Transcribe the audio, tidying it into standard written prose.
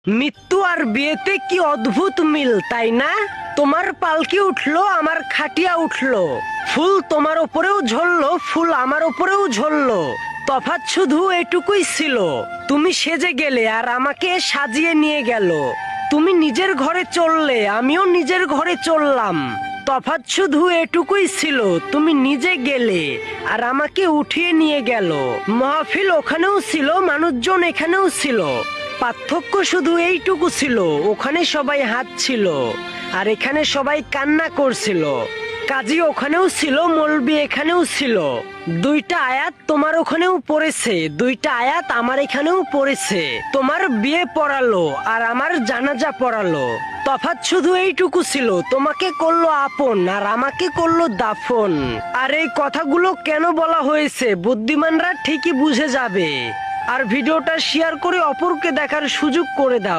মৃত্যু আর বিয়েতে কি অদ্ভুত মিল, তাই না? তোমার পালকি উঠলো, আমার খাটিয়া উঠলো, ফুল তোমার উপরেও ঝরলো, ফুল আমার উপরেও ঝরলো। তফাৎ শুধু এটুকুই ছিল, তুমি সেজে গেলে আর আমাকে সাজিয়ে নিয়ে গেল। তুমি নিজের ঘরে চললে, আমিও নিজের ঘরে চললাম। তফাৎ শুধু এটুকুই ছিল, তুমি নিজে গেলে আর আমাকে উঠিয়ে নিয়ে গেল। মাহফিল ওখানেও ছিল, মানুষজন এখানেও ছিল। পার্থক্য শুধু এইটুকু ছিল, ওখানে সবাই হাঁটছিল আর এখানে সবাই কান্না করছিল। কাজী ওখানেও ছিল, মৌলবি এখানেও ছিল। দুইটা আয়াত তোমার ওখানেও পড়েছে, দুইটা আয়াত আমার এখানেও পড়েছে। তোমার বিয়ে পড়ালো আর আমার জানাজা পড়ালো। তফাৎ শুধু এইটুকু ছিল, তোমাকে করলো আপন আর আমাকে করলো দাফন। আর এই কথাগুলো কেন বলা হয়েছে বুদ্ধিমানরা ঠিকই বুঝে যাবে। আর ভিডিওটা শেয়ার করে অপরকে দেখার সুযোগ করে দাও।